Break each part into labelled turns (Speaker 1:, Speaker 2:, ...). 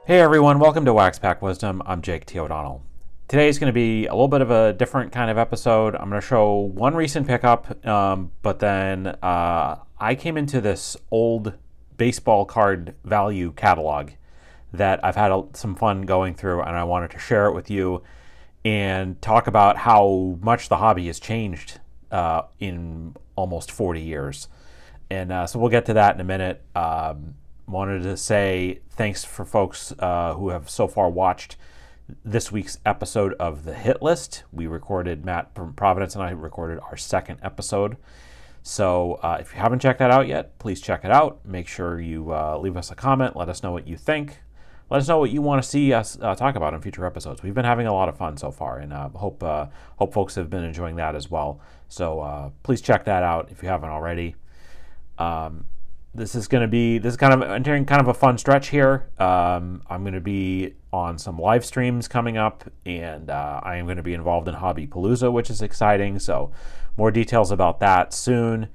Speaker 1: Hey everyone, welcome to Wax Pack Wisdom. I'm Jake T. O'Donnell. Today is going to be a little bit of a different kind of episode. I'm going to show one recent pickup, but then I came into this old baseball card value catalog that I've had some fun going through, and I wanted to share it with you and talk about how much the hobby has changed in almost 40 years. And so we'll get to that in a minute. Wanted to say thanks for folks who have so far watched this week's episode of the Hit List. We recorded, Matt from Providence and I recorded our second episode. So if you haven't checked that out yet, please check it out. Make sure you leave us a comment. Let us know what you think. Let us know what you want to see us talk about in future episodes. We've been having a lot of fun so far, and hope folks have been enjoying that as well. So please check that out if you haven't already. This is kind of entering kind of a fun stretch here. I'm going to be on some live streams coming up, and I am going to be involved in Hobby Palooza, which is exciting. So more details about that soon.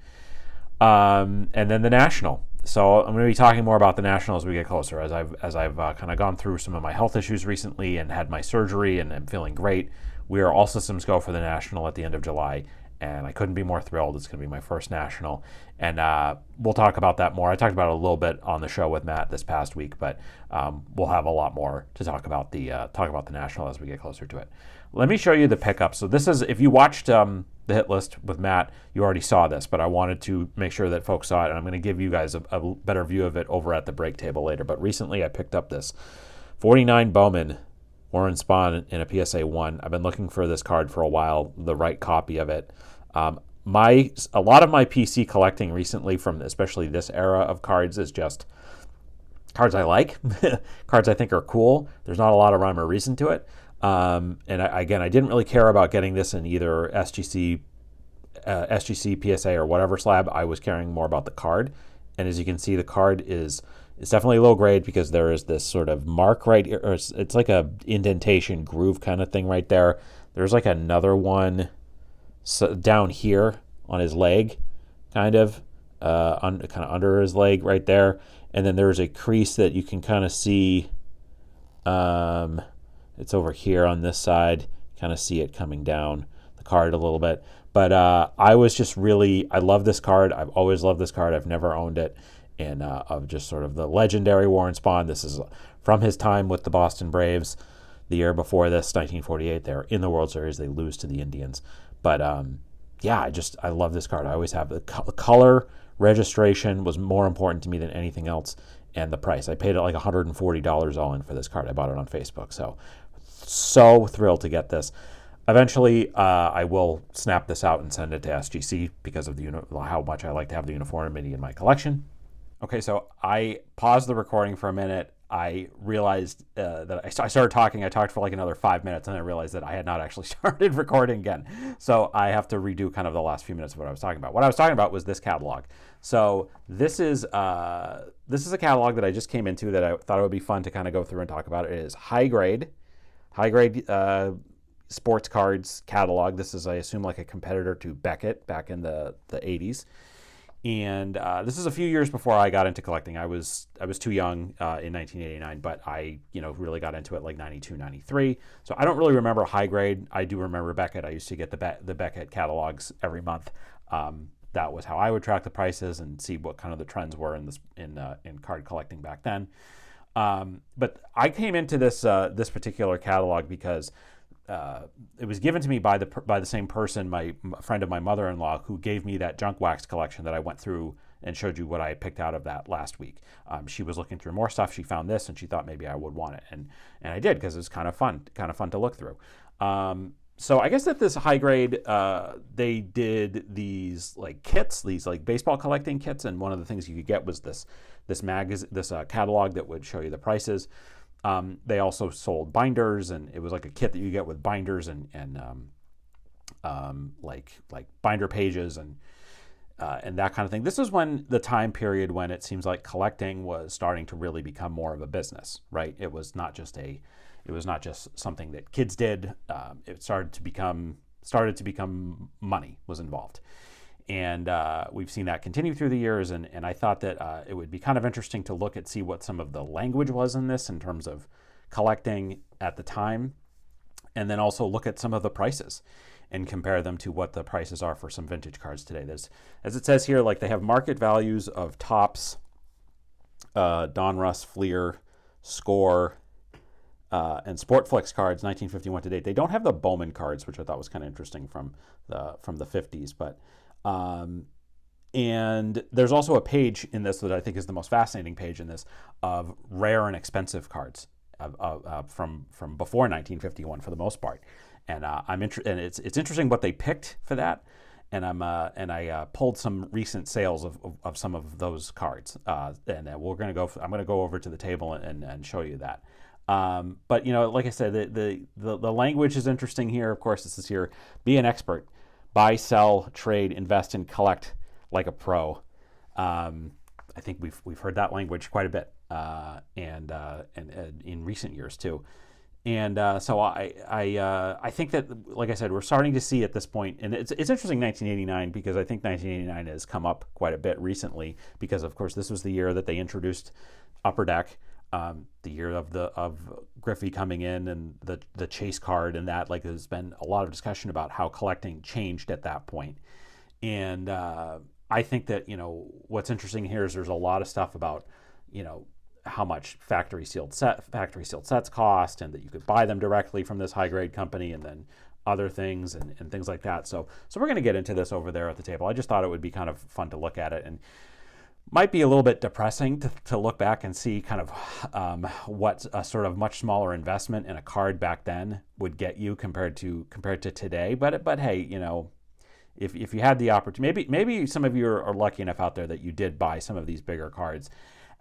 Speaker 1: And then the National. So I'm going to be talking more about the National as we get closer, as I've kind of gone through some of my health issues recently and had my surgery, and I'm feeling great. We are all systems go for the National at the end of July. And I couldn't be more thrilled. It's going to be my first national, and we'll talk about that more. I talked about it a little bit on the show with Matt this past week, but we'll have a lot more to talk about the national as we get closer to it. Let me show you the pickup. So this is, if you watched the Hit List with Matt, you already saw this, but I wanted to make sure that folks saw it, and I'm going to give you guys a better view of it over at the break table later. But recently, I picked up this 49 Bowman Warren Spahn in a PSA 1. I've been looking for this card for a while, the right copy of it. A lot of my PC collecting recently, from especially this era of cards, is just cards I like, cards I think are cool. There's not a lot of rhyme or reason to it. And I didn't really care about getting this in either SGC, PSA, or whatever slab. I was caring more about the card. And as you can see, the card it's definitely low grade because there is this sort of mark right here. Or it's like a indentation groove kind of thing right there. There's like another one down here on his leg, kind of under his leg right there. And then there's a crease that you can kind of see. It's over here on this side. Kind of see it coming down the card a little bit. But I love this card. I've always loved this card. I've never owned it. And of just sort of the legendary Warren Spahn. This is from his time with the Boston Braves. The year before this, 1948, they're in the World Series. They lose to the Indians. But I love this card. I always have. The color registration was more important to me than anything else. And the price. I paid it like $140 all in for this card. I bought it on Facebook. So thrilled to get this. Eventually, I will snap this out and send it to SGC because of how much I like to have the uniformity in my collection. Okay, so I paused the recording for a minute. I realized that I started talking. I talked for like another 5 minutes, and I realized that I had not actually started recording again. So I have to redo kind of the last few minutes of what I was talking about. What I was talking about was this catalog. So this is a catalog that I just came into that I thought it would be fun to kind of go through and talk about. It is Hygrade sports cards catalog. This is, I assume, like a competitor to Beckett back in the 80s. And this is a few years before I got into collecting. I was too young in 1989, but I really got into it like 92, 93. So I don't really remember Hygrade. I do remember Beckett. I used to get the Beckett catalogs every month. That was how I would track the prices and see what kind of the trends were in card collecting back then. But I came into this particular catalog because it was given to me by the same person, a friend of my mother-in-law, who gave me that junk wax collection that I went through and showed you what I had picked out of that last week. She was looking through more stuff. She found this and she thought maybe I would want it, and I did, because it was kind of fun to look through. So I guess that this Hygrade, they did these like kits, these like baseball collecting kits, and one of the things you could get was this catalog that would show you the prices. They also sold binders, and it was like a kit that you get with binders and like binder pages and that kind of thing. This is when the time period when it seems like collecting was starting to really become more of a business, right? It was not just something that kids did. It started to become money was involved. And we've seen that continue through the years, and I thought that it would be kind of interesting to look at, see what some of the language was in this in terms of collecting at the time, and then also look at some of the prices and compare them to what the prices are for some vintage cards today. There's, as it says here, like they have market values of Topps, Donruss, Fleer, Score, and Sportflix cards, 1951 to date. They don't have the Bowman cards, which I thought was kind of interesting from the 50s, but and there's also a page in this that I think is the most fascinating page in this of rare and expensive cards from before 1951 for the most part. And I'm interested, and it's interesting what they picked for that. And I pulled some recent sales of some of those cards, and we're gonna go. I'm gonna go over to the table and show you that. But you know, like I said, the language is interesting here. Of course, this is here. Be an expert. Buy, sell, trade, invest, and collect like a pro. I think we've heard that language quite a bit, and in recent years too. And so I think that, like I said, we're starting to see at this point, and it's interesting 1989, because I think 1989 has come up quite a bit recently, because of course this was the year that they introduced Upper Deck, the year of Griffey coming in, and the chase card, and that, like, there's been a lot of discussion about how collecting changed at that point. And I think that, you know, what's interesting here is there's a lot of stuff about, you know, how much factory sealed sets cost, and that you could buy them directly from this Hygrade company, and then other things and things like that. So we're going to get into this over there at the table. I just thought it would be kind of fun to look at it, and might be a little bit depressing to look back and see kind of what a sort of much smaller investment in a card back then would get you compared to today. But hey, you know, if you had the opportunity, maybe some of you are lucky enough out there that you did buy some of these bigger cards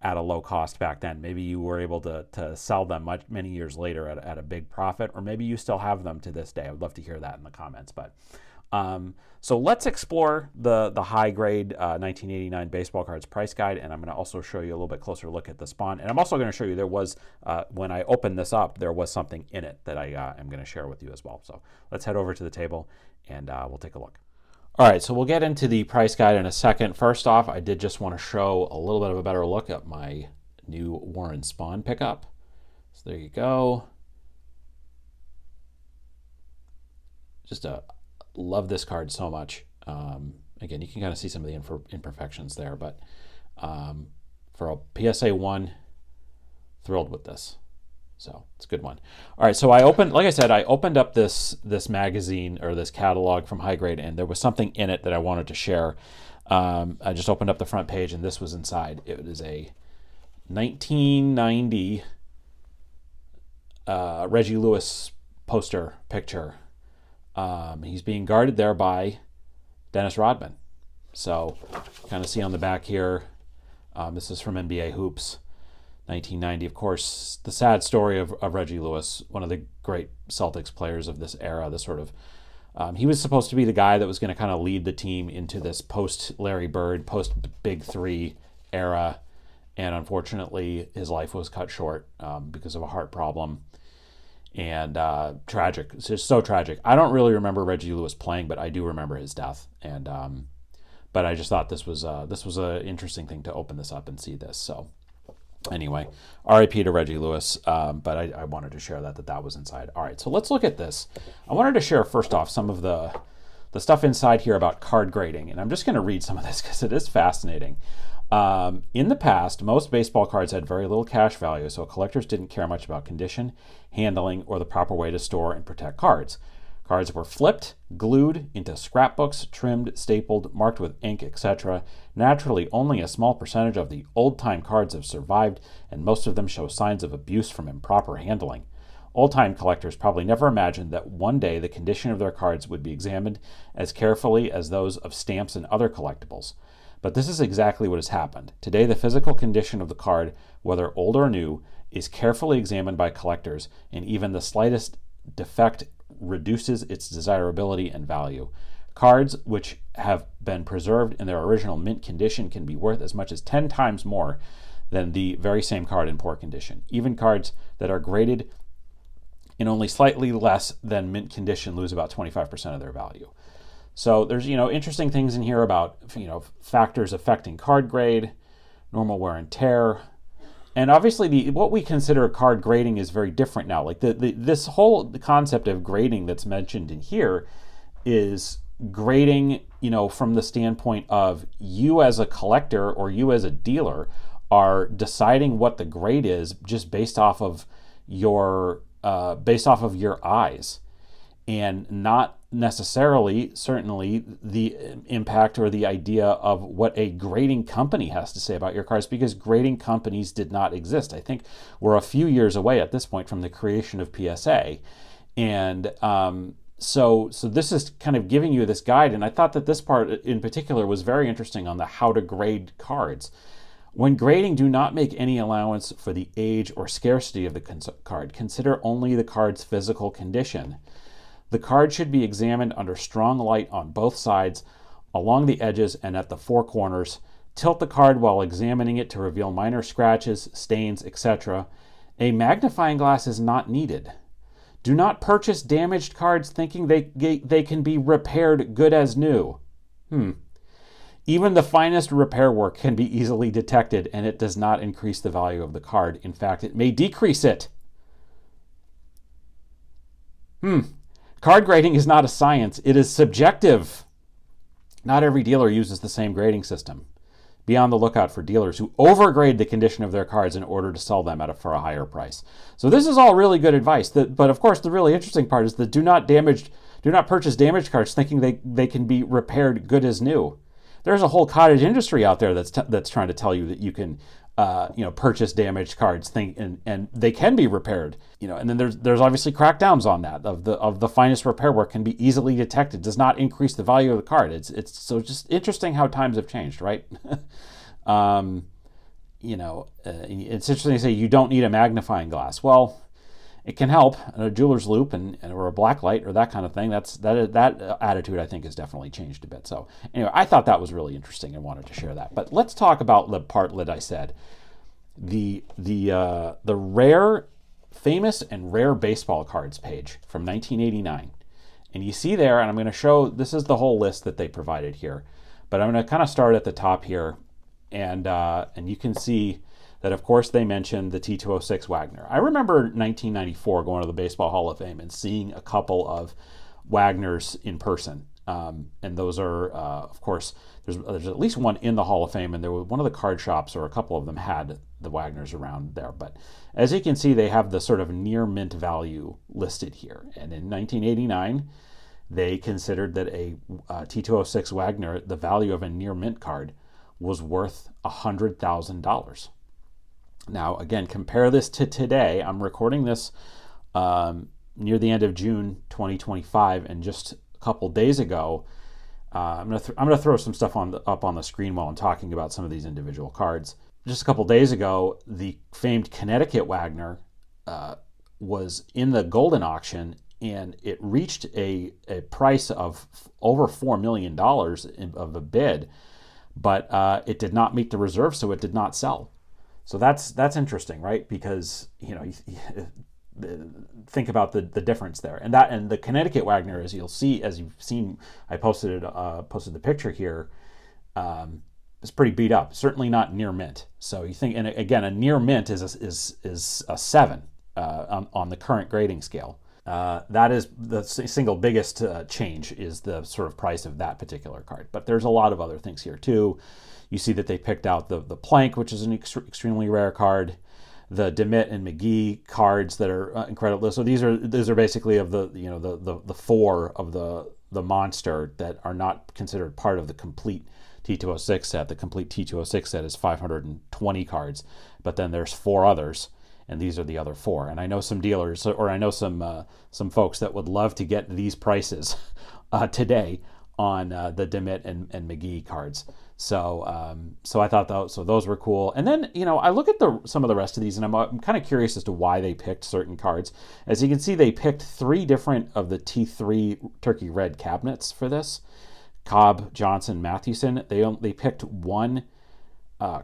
Speaker 1: at a low cost back then. Maybe you were able to sell them many years later at a big profit, or maybe you still have them to this day. I would love to hear that in the comments. But so let's explore the Hygrade 1989 baseball cards price guide, and I'm going to also show you a little bit closer look at the spawn. And I'm also going to show you, there was, when I opened this up, there was something in it that I am going to share with you as well. So let's head over to the table, and we'll take a look. All right, so we'll get into the price guide in a second. First off, I did just want to show a little bit of a better look at my new Warren Spawn pickup. So there you go. Just love this card so much. Again, you can kind of see some of the imperfections there, but for a PSA 1, thrilled with this. So it's a good one. All right, so I opened up this magazine, or this catalog from Hygrade, and there was something in it that I wanted to share. I just opened up the front page, and this was inside. It is a 1990 Reggie Lewis poster picture. He's being guarded there by Dennis Rodman. So kind of see on the back here, this is from NBA Hoops, 1990. Of course, the sad story of Reggie Lewis, one of the great Celtics players of this era. This sort of, he was supposed to be the guy that was going to kind of lead the team into this post-Larry Bird, post-Big Three era. And unfortunately, his life was cut short because of a heart problem. And tragic. It's just so tragic. I don't really remember Reggie Lewis playing, but I do remember his death. And but I just thought this was an interesting thing to open this up and see this. So anyway, R.I.P. to Reggie Lewis. But I wanted to share that was inside. All right, so let's look at this. I wanted to share first off some of the stuff inside here about card grading, and I'm just going to read some of this because it is fascinating. In the past, most baseball cards had very little cash value, so collectors didn't care much about condition, handling, or the proper way to store and protect cards. Cards were flipped, glued into scrapbooks, trimmed, stapled, marked with ink, etc. Naturally, only a small percentage of the old-time cards have survived, and most of them show signs of abuse from improper handling. Old-time collectors probably never imagined that one day the condition of their cards would be examined as carefully as those of stamps and other collectibles. But this is exactly what has happened. Today, the physical condition of the card, whether old or new, is carefully examined by collectors, and even the slightest defect reduces its desirability and value. Cards which have been preserved in their original mint condition can be worth as much as 10 times more than the very same card in poor condition. Even cards that are graded in only slightly less than mint condition lose about 25% of their value. So there's, interesting things in here about, factors affecting card grade, normal wear and tear. And obviously what we consider card grading is very different now. Like this whole concept of grading that's mentioned in here is grading, from the standpoint of you as a collector or you as a dealer are deciding what the grade is just based off of your eyes, and not necessarily, certainly, the impact or the idea of what a grading company has to say about your cards, because grading companies did not exist. I think we're a few years away at this point from the creation of PSA. And so this is kind of giving you this guide, and I thought that this part in particular was very interesting on the how to grade cards. When grading, do not make any allowance for the age or scarcity of the card. Consider only the card's physical condition. The card should be examined under strong light on both sides, along the edges and at the four corners. Tilt the card while examining it to reveal minor scratches, stains, etc. A magnifying glass is not needed. Do not purchase damaged cards thinking they can be repaired good as new. Even the finest repair work can be easily detected, and it does not increase the value of the card. In fact, it may decrease it. Card grading is not a science. It is subjective. Not every dealer uses the same grading system. Be on the lookout for dealers who overgrade the condition of their cards in order to sell them for a higher price. So this is all really good advice. But of course, the really interesting part is that do not purchase damaged cards thinking they can be repaired good as new. There's a whole cottage industry out there that's trying to tell you that you can purchase damaged cards and they can be repaired. And then there's obviously crackdowns on that of the finest repair work can be easily detected, does not increase the value of the card. It's so just interesting how times have changed, right? It's interesting to say you don't need a magnifying glass. Well, it can help, a jeweler's loupe or a black light or that kind of thing. That attitude, I think, has definitely changed a bit. So anyway, I thought that was really interesting and wanted to share that. But let's talk about the part that I said, the famous and rare baseball cards page from 1989. And you see there, and I'm going to show, this is the whole list that they provided here. But I'm going to kind of start at the top here, and you can see that, of course, they mentioned the T206 Wagner. I remember 1994 going to the Baseball Hall of Fame and seeing a couple of Wagners in person. And those are, of course, there's at least one in the Hall of Fame, and there was one of the card shops, or a couple of them had the Wagners around there. But as you can see, they have the sort of near mint value listed here. And in 1989, they considered that a T206 Wagner, the value of a near mint card, was worth $100,000. Now, again, compare this to today. I'm recording this near the end of June 2025, and just a couple days ago, I'm gonna throw some stuff up on the screen while I'm talking about some of these individual cards. Just a couple days ago, the famed Connecticut Wagner was in the Golden auction, and it reached a price of over $4 million of a bid, but it did not meet the reserve, so it did not sell. So that's interesting, right? Because think about the difference there, and the Connecticut Wagner, as you'll see, as you've seen, I posted the picture here. It's pretty beat up. Certainly not near mint. So you think, and again, a near mint is a 7 on the current grading scale. That is the single biggest change, is the sort of price of that particular card. But there's a lot of other things here too. You see that they picked out the Plank, which is an extremely rare card, the DeMitt and McGee cards that are incredible. So these are basically of the four of the monster that are not considered part of the complete T206 set. The complete T206 set is 520 cards, but then there's 4 others, and these are the other 4. And I know some dealers, or I know some folks that would love to get these prices today on the DeMitt and McGee cards. So I thought those were cool. And then, I look at some of the rest of these, and I'm kind of curious as to why they picked certain cards. As you can see, they picked 3 different of the T3 Turkey Red cabinets for this. Cobb, Johnson, Mathewson. They picked one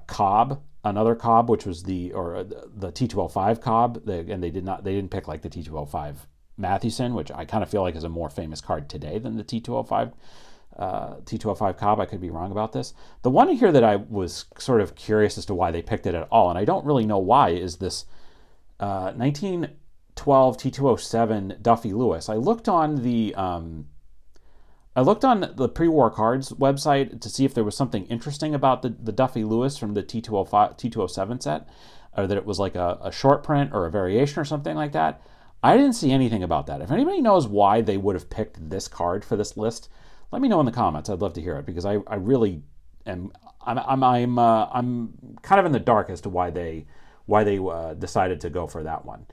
Speaker 1: Cobb, another Cobb, which was the T205 Cobb, and they didn't pick like the T205 Mathewson, which I kind of feel like is a more famous card today than the T205 T205 Cobb. I could be wrong about this. The one here that I was sort of curious as to why they picked it at all, and I don't really know why, is this 1912 T207 Duffy Lewis. I looked on the pre-war cards website to see if there was something interesting about the Duffy Lewis from the T207 set, or that it was like a short print or a variation or something like that. I didn't see anything about that. If anybody knows why they would have picked this card for this list, let me know in the comments. I'd love to hear it, because I really am. I'm kind of in the dark as to why they decided to go for that one.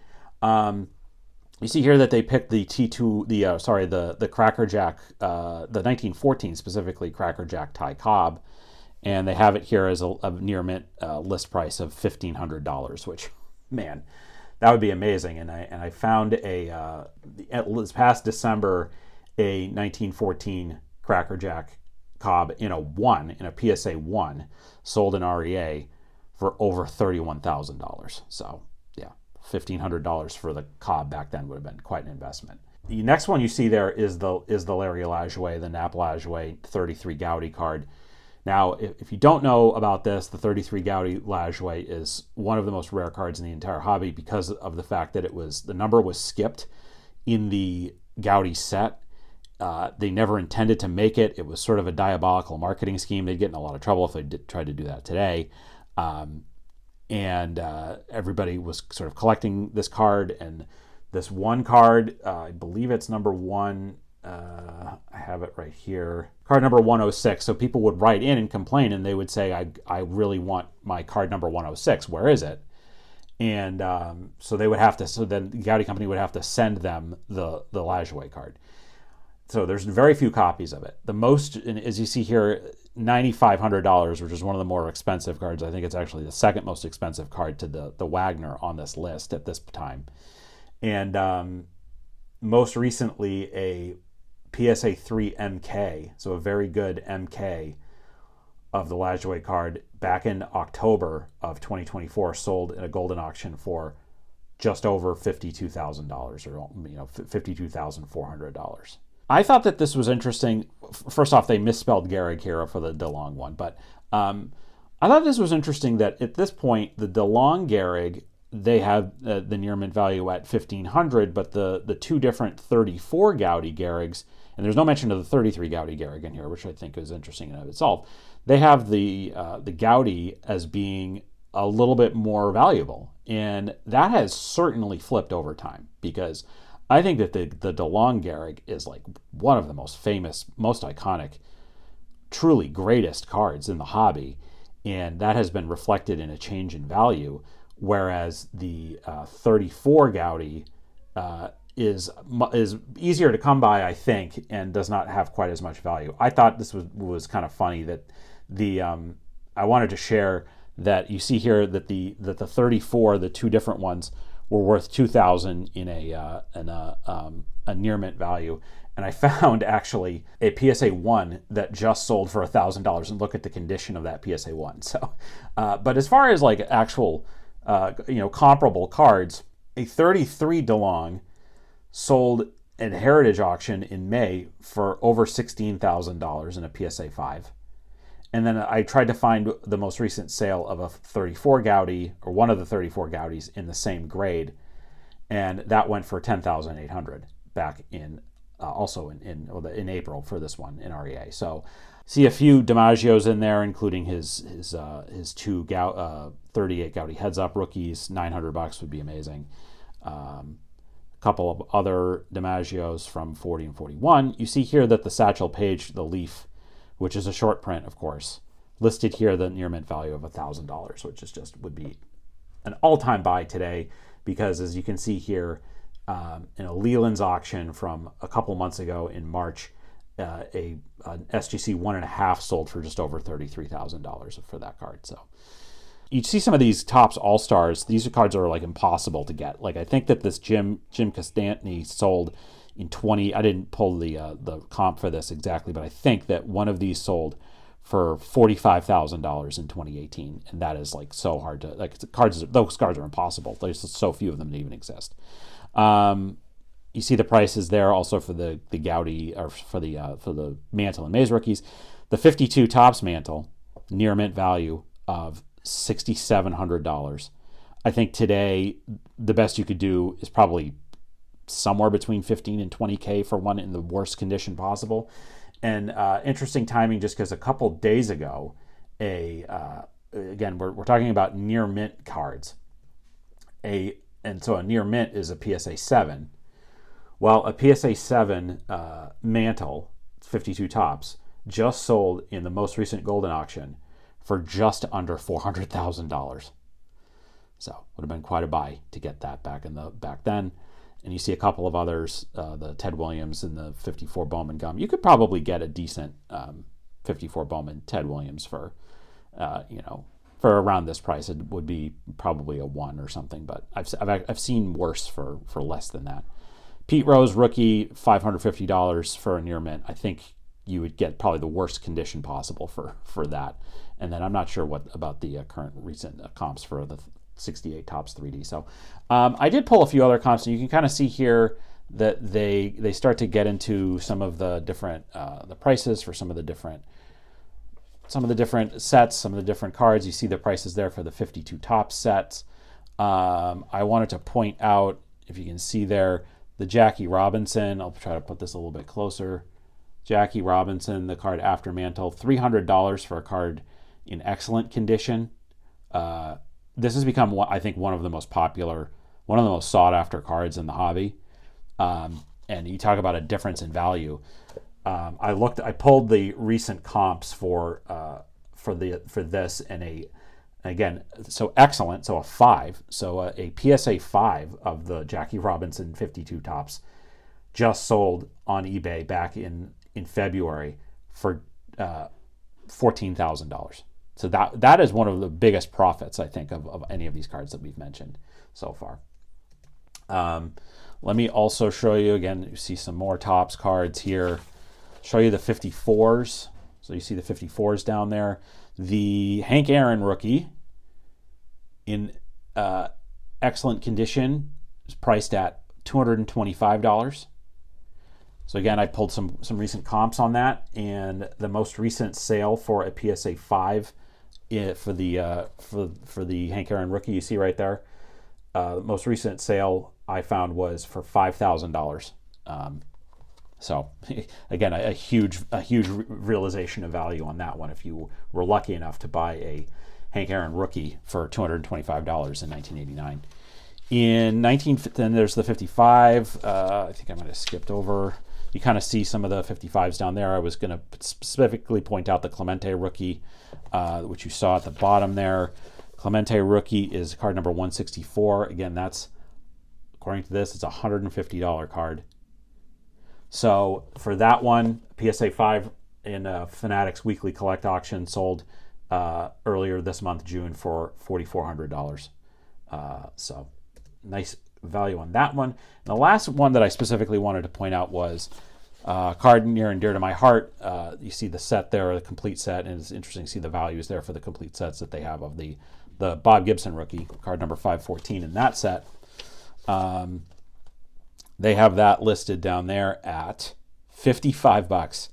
Speaker 1: You see here that they picked the the Cracker Jack, the 1914 specifically Cracker Jack Ty Cobb, and they have it here as a near mint list price of $1,500, which, man, that would be amazing. And I found this past December a 1914 Cracker Jack Cobb in a PSA 1 sold in REA for over $31,000. So yeah, $1,500 for the Cobb back then would have been quite an investment. The next one you see there is the Larry Lajoie, the Nap Lajoie 33 Gaudy card. Now, if you don't know about this, the 33 Gaudy Lajoie is one of the most rare cards in the entire hobby because of the fact that the number was skipped in the Gaudy set. They never intended to make it. It was sort of a diabolical marketing scheme. They'd get in a lot of trouble if they tried to do that today. And everybody was sort of collecting this card, and this one card, I believe it's number one. I have it right here. Card number 106. So people would write in and complain, and they would say, I really want my card number 106. Where is it? And so they would have to. So then the Gaudy company would have to send them the Lajoie card. So there's very few copies of it. The most, as you see here, $9,500, which is one of the more expensive cards. I think it's actually the second most expensive card to the Wagner on this list at this time. And most recently, a PSA 3 MK, so a very good MK of the Lajoie card back in October of 2024, sold in a golden auction for just over $52,000, or $52,400. I thought that this was interesting. First off, they misspelled Gehrig here for the DeLong one, but I thought this was interesting that at this point, the DeLong Gehrig, they have the near mint value at $1,500, but the two different 34 Gaudy Gehrigs, and there's no mention of the 33 Gaudy Gehrig in here, which I think is interesting in and of itself. They have the Gaudy as being a little bit more valuable, and that has certainly flipped over time, because I think that the DeLong Gehrig is like one of the most famous, most iconic, truly greatest cards in the hobby, and that has been reflected in a change in value, whereas the 34 Gaudy is easier to come by, I think, and does not have quite as much value. I thought this was kind of funny that I wanted to share that you see here that the 34, the two different ones, were worth $2,000 in a near mint value, and I found actually a PSA 1 that just sold for $1,000, and look at the condition of that PSA 1. So, but as far as like actual comparable cards, a 33 DeLong sold at Heritage Auction in May for over $16,000 in a PSA 5. And then I tried to find the most recent sale of a 34 Gaudy, or one of the 34 Gaudis in the same grade, and that went for $10,800 back in also in April for this one in REA. So see a few DiMaggios in there, including his two 38 Gaudy heads up rookies. $900 would be amazing. A couple of other DiMaggios from 40 and 41. You see here that the Satchel Paige, the Leaf, which is a short print, of course, listed here the near mint value of $1,000, which is just would be an all-time buy today, because as you can see here, in a Leland's auction from a couple months ago in March, an SGC 1.5 sold for just over $33,000 for that card. So you see some of these Topps All-Stars, these cards are like impossible to get. Like I think that this Jim Costantini sold in 20, I didn't pull the comp for this exactly, but I think that one of these sold for $45,000 in 2018, and that is like so hard to those cards are impossible. There's so few of them that even exist. you see the prices there also for the Gaudy, or for the Mantle and Maze rookies. The 52 Topps Mantle, near mint value of $6,700. I think today the best you could do is probably somewhere between 15 and 20K for one in the worst condition possible. And interesting timing, just because a couple days ago, again, we're talking about near mint cards. And so a near mint is a PSA 7. Well, a PSA 7 Mantle, 52 Topps, just sold in the most recent Golden auction for just under $400,000. So would have been quite a buy to get that back then. And you see a couple of others, the Ted Williams and the 54 Bowman Gum. You could probably get a decent 54 Bowman Ted Williams for around this price. It would be probably a 1 or something, but I've seen worse for less than that. Pete Rose rookie, $550 for a near mint. I think you would get probably the worst condition possible for that. And then I'm not sure what about the current recent comps for the 68 Topps 3D. So I did pull a few other comps, and you can kind of see here that they start to get into some of the different the prices for some of the different sets, some of the different cards. You see the prices there for the 52 Topps sets. I wanted to point out, if you can see there, the Jackie Robinson. I'll try to put this a little bit closer. Jackie Robinson, the card after Mantle, $300 for a card in excellent condition. This has become, I think, one of the most popular, one of the most sought after cards in the hobby. And you talk about a difference in value. I pulled the recent comps for this, and again, so excellent, so a 5, so a PSA 5 of the Jackie Robinson 52 Topps just sold on eBay back in February for $14,000. So that is one of the biggest profits, I think, of any of these cards that we've mentioned so far. Let me also show you, again, you see some more Topps cards here. Show you the 54s. So you see the 54s down there. The Hank Aaron rookie in excellent condition is priced at $225. So again, I pulled some recent comps on that, and the most recent sale for a PSA 5 for the Hank Aaron rookie, you see right there. The most recent sale I found was for $5,000. So again, a huge realization of value on that one if you were lucky enough to buy a Hank Aaron rookie for $225 in 1989. Then there's the 55. I think I might have skipped over. You kind of see some of the 55s down there. I was going to specifically point out the Clemente rookie, which you saw at the bottom there. Clemente rookie is card number 164. Again, that's, according to this, it's a $150 card. So for that one, PSA 5 in Fanatics Weekly Collect auction sold earlier this month, June, for $4,400. So nice value on that one. And the last one that I specifically wanted to point out was a card near and dear to my heart. You see the set there, the complete set, and it's interesting to see the values there for the complete sets that they have of the Bob Gibson rookie, card number 514 in that set. They have that listed down there at $55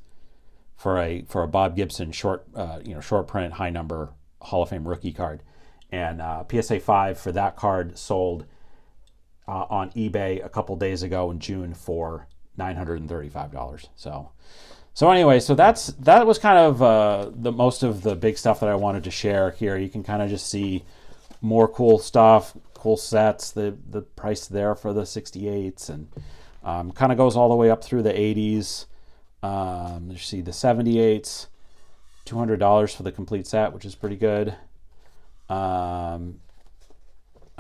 Speaker 1: for a Bob Gibson short print high number Hall of Fame rookie card, and PSA 5 for that card sold on eBay a couple days ago in June for $935. So anyway, so that was kind of the most of the big stuff that I wanted to share here. You can kind of just see more cool stuff, cool sets, the price there for the 68s, and kind of goes all the way up through the 80s. You see the 78s, $200 for the complete set, which is pretty good.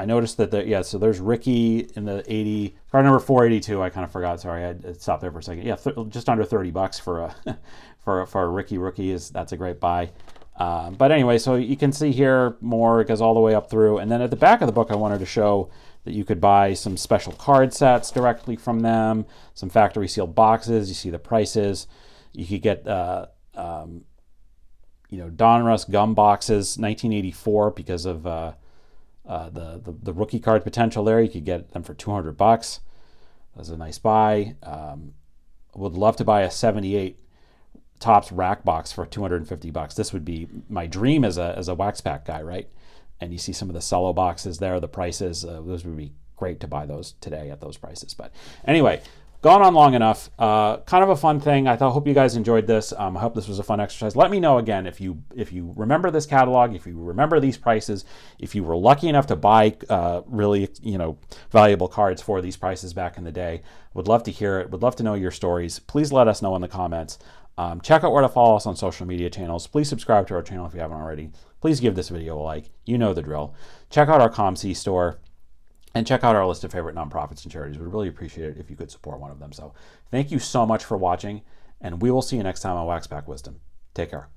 Speaker 1: I noticed that so there's Ricky in the 80, card number 482. I kind of forgot. Sorry, I stopped there for a second. Yeah, just under $30 for a Ricky rookie that's a great buy. But anyway, so you can see here more. It goes all the way up through, and then at the back of the book, I wanted to show that you could buy some special card sets directly from them, some factory sealed boxes. You see the prices. You could get Donruss gum boxes, 1984, because of the rookie card potential there. You could get them for $200. That's a nice buy. Would love to buy a 78 Topps rack box for $250. This would be my dream as a wax pack guy, right? And you see some of the cello boxes there, the prices, those would be great to buy those today at those prices. But anyway, gone on long enough. Kind of a fun thing. I hope you guys enjoyed this. I hope this was a fun exercise. Let me know again if you remember this catalog, if you remember these prices, if you were lucky enough to buy really valuable cards for these prices back in the day. Would love to hear it. Would love to know your stories. Please let us know in the comments. Check out where to follow us on social media channels. Please subscribe to our channel if you haven't already. Please give this video a like. You know the drill. Check out our ComC store and check out our list of favorite nonprofits and charities. We'd really appreciate it if you could support one of them. So thank you so much for watching, and we will see you next time on Wax Pack Wisdom. Take care.